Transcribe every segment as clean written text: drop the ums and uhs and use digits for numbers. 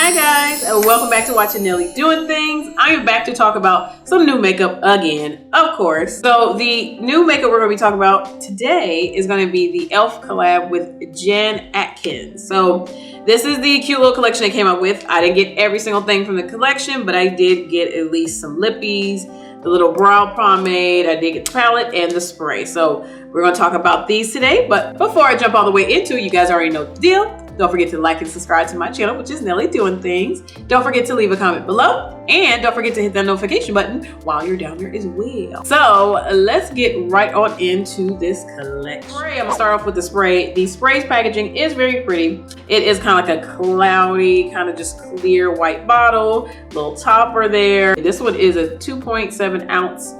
Hi guys, and welcome back to watching Nelly Doing Things. I am back to talk about some new makeup again, of course. So the new makeup we're going to be talking about today is going to be the e.l.f. collab with Jen Atkin. So this is the cute little collection they came out with. I didn't get every single thing from the collection, but I did get at least some lippies, the little brow pomade, I did get the palette and the spray. So we're going to talk about these today. But before I jump all the way into it, you guys already know the deal. Don't forget to like and subscribe to my channel, which is Nelly Doing Things. Don't forget to leave a comment below. And don't forget to hit that notification button while you're down there as well. So let's get right on into this collection. I'm going to start off with the spray. The spray's packaging is very pretty. It is kind of like a cloudy, kind of just clear white bottle. Little topper there. This one is a 2.7 ounce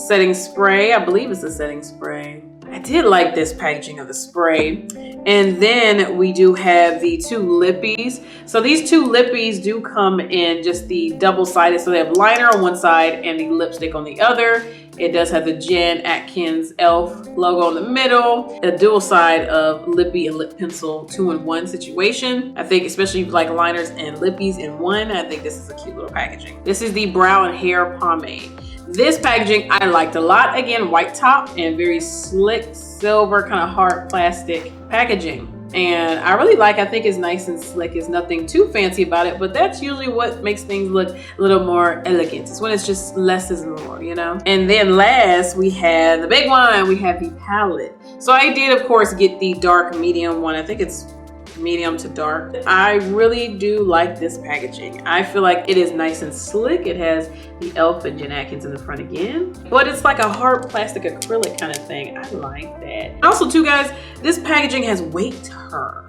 setting spray. I believe it's a setting spray. I did like this packaging of the spray. And then we do have the two lippies. So these two lippies do come in just the double-sided. So they have liner on one side and the lipstick on the other. It does have the Jen Atkin's e.l.f. logo in the middle. A dual side of lippy and lip pencil 2-in-1 situation. I think especially if you like liners and lippies in one, I think this is a cute little packaging. This is the brow and hair pomade. This packaging I liked a lot. Again, white top and very slick silver kind of hard plastic packaging. And I really like, I think it's nice and slick. There's nothing too fancy about it, but that's usually what makes things look a little more elegant. It's when it's just less is more, you know? And then last we have the big one, we have the palette. So I did of course get the dark medium one. I think it's medium to dark. I really do like this packaging. I feel like it is nice and slick. It has the e.l.f. and Jen Atkins in the front again, but it's like a hard plastic acrylic kind of thing. I like that. Also too guys, this packaging has weight to her.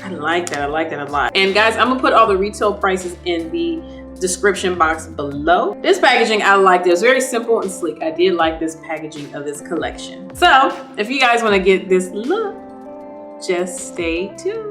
I like that. I like that a lot. And guys, I'm gonna put all the retail prices in the description box below. This packaging I liked. It was very simple and sleek. I did like this packaging of this collection. So if you guys want to get this look, just stay tuned.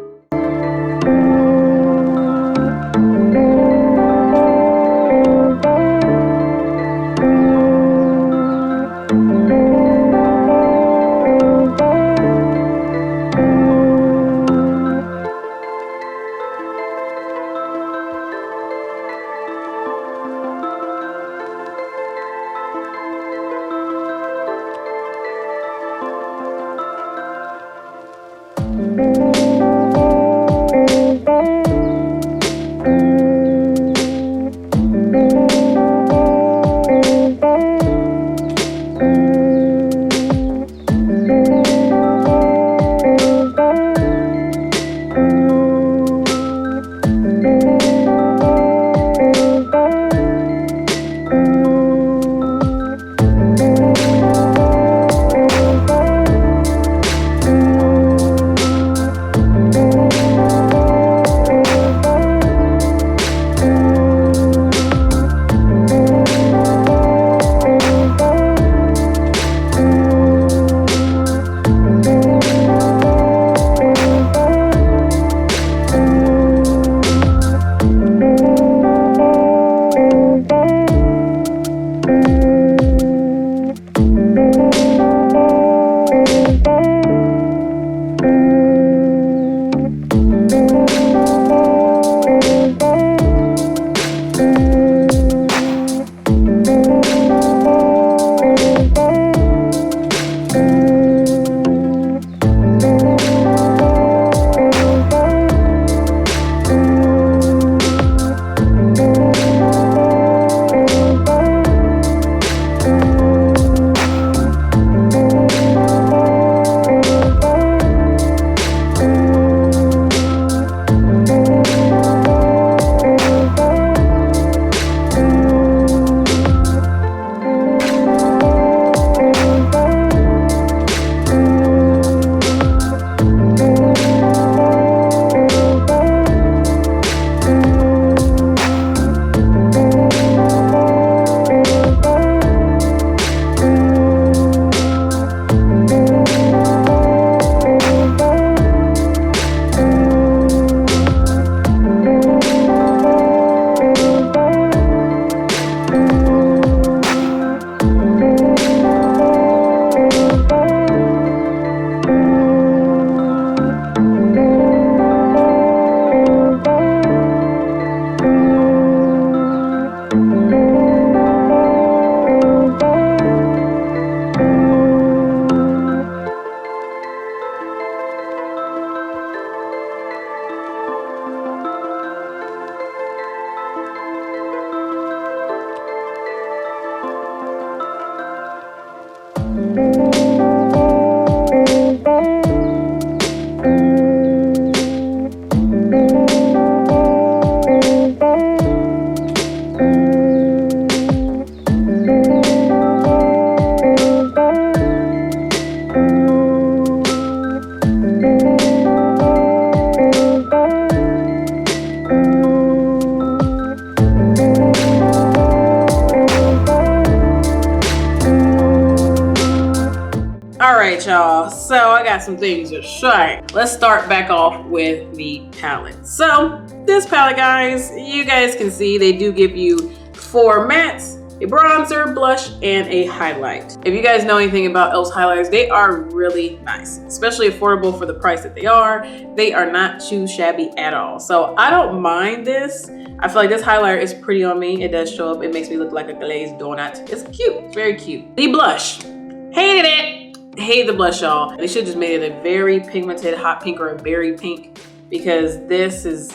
right, y'all. So I got some things to say. Let's start back off with the palette. So this palette, guys, you guys can see they do give you 4 mattes, a bronzer, blush, and a highlight. If you guys know anything about E.L.F's highlighters, they are really nice, especially affordable for the price that they are. They are not too shabby at all. So I don't mind this. I feel like this highlighter is pretty on me. It does show up. It makes me look like a glazed donut. It's cute. It's very cute. The blush. Hated it. Hate the blush, y'all. They should just made it a very pigmented hot pink or a berry pink, because this is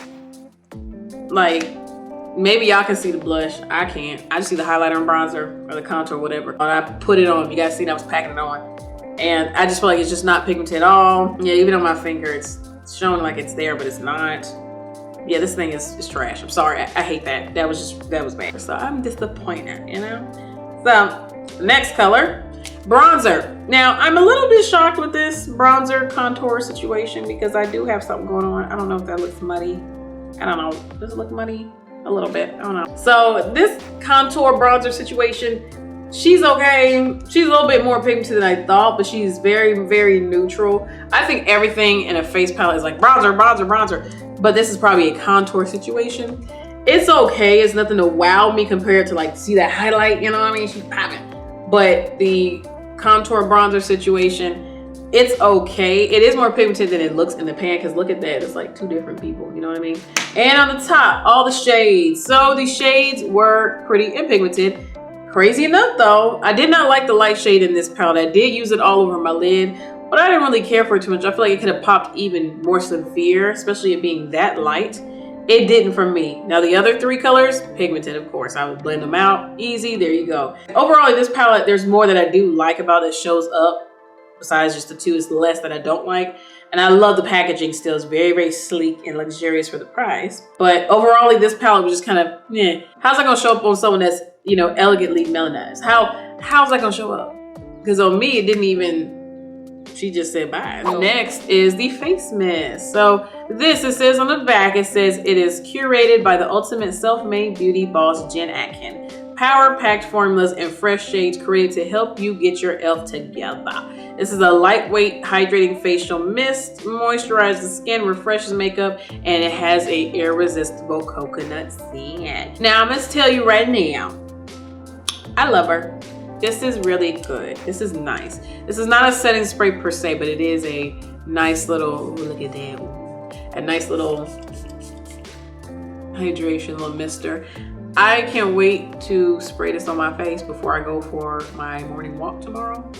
like, maybe y'all can see the blush. I can't. I just see the highlighter and bronzer or the contour, whatever. And I put it on. You guys seen I was packing it on. And I just feel like it's just not pigmented at all. Yeah, even on my finger, it's showing like it's there, but it's not. Yeah, this thing is trash. I'm sorry. I hate that. That was bad. So I'm disappointed, you know? So next color, bronzer. Now I'm a little bit shocked with this bronzer contour situation because I do have something going on. I don't know if that looks muddy. I don't know. Does it look muddy? A little bit. I don't know. So this contour bronzer situation, she's okay. She's a little bit more pigmented than I thought, but she's very, very neutral. I think everything in a face palette is like bronzer, bronzer, bronzer. But this is probably a contour situation. It's okay. It's nothing to wow me compared to like, see that highlight, you know what I mean? She's popping. But the contour bronzer situation, it's okay. It is more pigmented than it looks in the pan, because look at that. It's like 2 different people, you know what I mean? And on the top, all the shades. So the shades were pretty pigmented. Crazy enough though, I did not like the light shade in this palette. I did use it all over my lid, but I didn't really care for it too much. I feel like it could have popped even more severe, especially it being that light. It didn't for me. Now the other 3 colors, pigmented, of course. I would blend them out, easy, there you go. Overall, in this palette, there's more that I do like about it shows up. Besides just the 2, is less that I don't like. And I love the packaging still. It's very, very sleek and luxurious for the price. But overall, this palette was just kind of, how's that gonna show up on someone that's, you know, elegantly melanized? How's that gonna show up? Because on me, it didn't even, she just said bye. Next is the face mist. So this, it says on the back, it says it is curated by the ultimate self-made beauty boss, Jen Atkin. Power-packed formulas and fresh shades created to help you get your E.L.F. together. This is a lightweight, hydrating facial mist, moisturizes the skin, refreshes makeup, and it has a irresistible coconut scent. Now, I'm gonna tell you right now, I love her. This is really good. This is nice. This is not a setting spray per se, but it is a nice little, look at that, a nice little hydration, little mister. I can't wait to spray this on my face before I go for my morning walk tomorrow.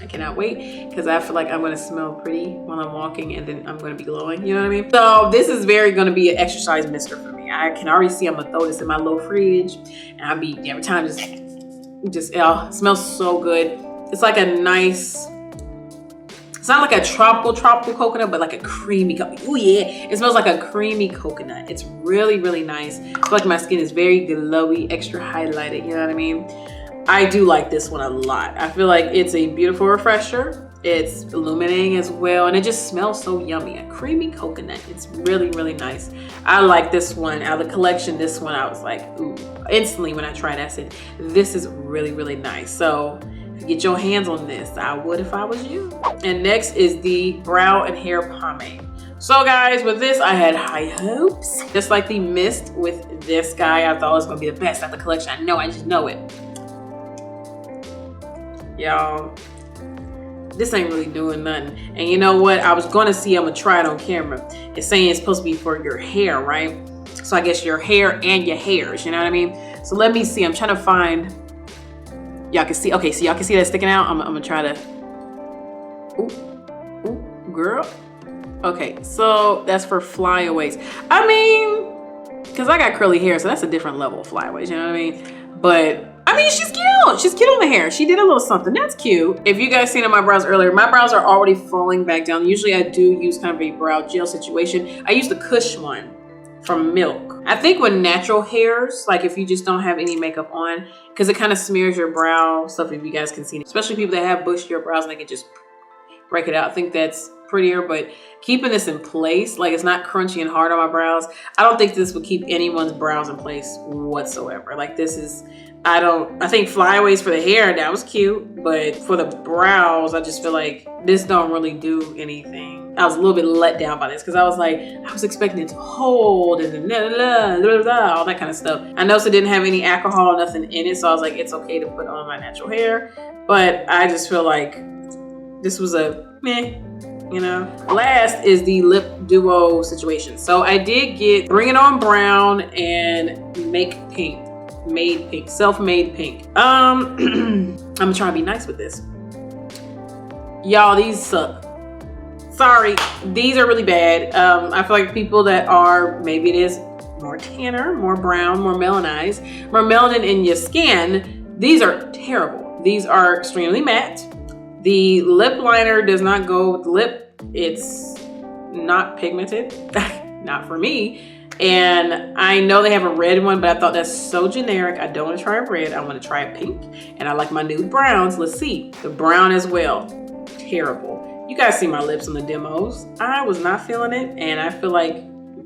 I cannot wait, because I feel like I'm gonna smell pretty while I'm walking, and then I'm gonna be glowing, you know what I mean? So this is very gonna be an exercise mister for me. I can already see I'm gonna throw this in my little fridge, and I'll be every time just it smells so good. It's like a nice, it's not like a tropical coconut, but like a creamy, oh yeah, it smells like a creamy coconut. It's really, really nice. I feel like my skin is very glowy, extra highlighted, you know what I mean? I do like this one a lot. I feel like it's a beautiful refresher. It's illuminating as well, and it just smells so yummy. A creamy coconut. It's really, really nice. I like this one. Out of the collection, this one I was like, ooh. Instantly when I tried it, I said, this is really, really nice. So get your hands on this. I would if I was you. And next is the brow and hair pomade. So guys, with this, I had high hopes. Just like the mist with this guy, I thought it was gonna be the best out of the collection. I just know it. Y'all, this ain't really doing nothing. And you know what? I was gonna see, I'm gonna try it on camera. It's saying it's supposed to be for your hair, right? So I guess your hair and your hairs, you know what I mean? So let me see, I'm trying to find, y'all can see, okay, so y'all can see that sticking out? I'm gonna try to, ooh, girl. Okay, so that's for flyaways. I mean, cause I got curly hair, so that's a different level of flyaways, you know what I mean? But I mean, she's cute. She's cute on the hair. She did a little something. That's cute. If you guys seen on my brows earlier, my brows are already falling back down. Usually I do use kind of a brow gel situation. I use the Kush one from Milk. I think with natural hairs, like if you just don't have any makeup on, because it kind of smears your brow stuff, if you guys can see, especially people that have bushier brows and they can just break it out. I think that's prettier, but keeping this in place, like it's not crunchy and hard on my brows. I don't think this would keep anyone's brows in place whatsoever. Like this is I think flyaways for the hair, that was cute, but for the brows, I just feel like this don't really do anything. I was a little bit let down by this because I was like, I was expecting it to hold and all that kind of stuff. I noticed it didn't have any alcohol, nothing in it, so I was like, it's okay to put on my natural hair, but I just feel like this was a meh. You know, last is the lip duo situation. So I did get Bring It On Brown and Make Pink, Made Pink, Self-Made Pink. I'm gonna try to be nice with this. Y'all, these suck. Sorry, these are really bad. I feel like people that are, maybe it is more tanner, more brown, more melanized, more melanin in your skin, these are terrible. These are extremely matte. The lip liner does not go with the lip. It's not pigmented, not for me. And I know they have a red one, but I thought that's so generic. I don't want to try a red. I want to try a pink. And I like my nude browns. Let's see. The brown as well. Terrible. You guys see my lips in the demos. I was not feeling it. And I feel like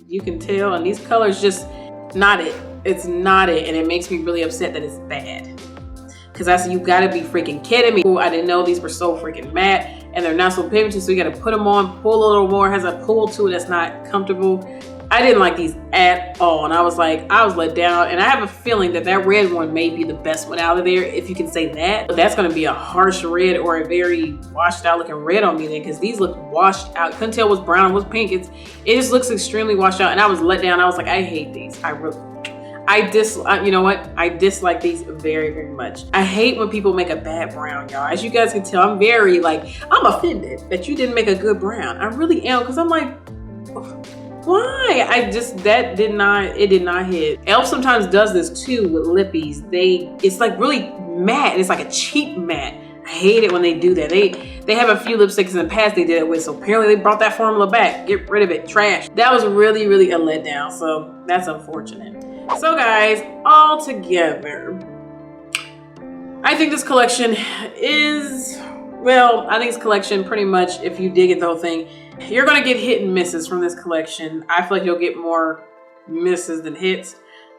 you can tell. And these colors just not it. It's not it. And it makes me really upset that it's bad. Because I said, you gotta be freaking kidding me. Ooh, I didn't know these were so freaking matte and they're not so pigmented, so you gotta put them on, pull a little more, has a pull to it that's not comfortable. I didn't like these at all. And I was like, I was let down. And I have a feeling that that red one may be the best one out of there, if you can say that. But that's gonna be a harsh red or a very washed out looking red on me then, because these look washed out. Couldn't tell what's brown and what's pink. It just looks extremely washed out. And I was let down. I was like, I hate these. You know what? I dislike these very, very much. I hate when people make a bad brown, y'all. As you guys can tell, I'm very I'm offended that you didn't make a good brown. I really am, because I'm like, why? It did not hit. E.L.F. sometimes does this too with lippies. It's like really matte. It's like a cheap matte. I hate it when they do that. They have a few lipsticks in the past they did it with, so apparently they brought that formula back. Get rid of it, trash. That was really, really a letdown, so that's unfortunate. So guys, all together, I think this collection is, I think this collection pretty much, if you dig it, the whole thing, you're gonna get hit and misses from this collection. I feel like you'll get more misses than hits.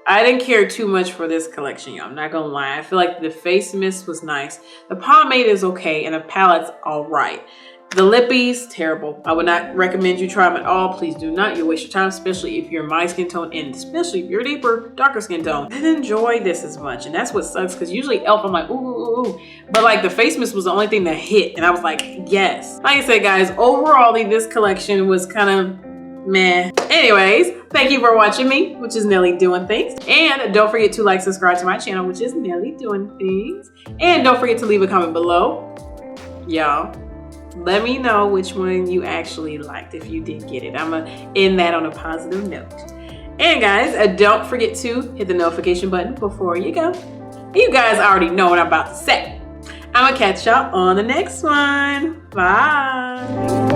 I didn't care too much for this collection, y'all. I'm not gonna lie. I feel like the face mist was nice. The pomade is okay, and the palette's all right. The lippies, terrible. I would not recommend you try them at all. Please do not. You'll waste your time, especially if you're my skin tone, and especially if you're deeper, darker skin tone. I didn't enjoy this as much, and that's what sucks, because usually E.L.F. I'm like, ooh, ooh, ooh. But like the face mist was the only thing that hit, and I was like, yes. Like I said, guys, overall, this collection was kind of meh. Anyways, thank you for watching me, which is Nelly Doing Things. And don't forget to like, subscribe to my channel, which is Nelly Doing Things. And don't forget to leave a comment below. Y'all, let me know which one you actually liked if you did get it. I'm gonna end that on a positive note. And guys, don't forget to hit the notification button before you go. You guys already know what I'm about to say. I'm gonna catch y'all on the next one. Bye.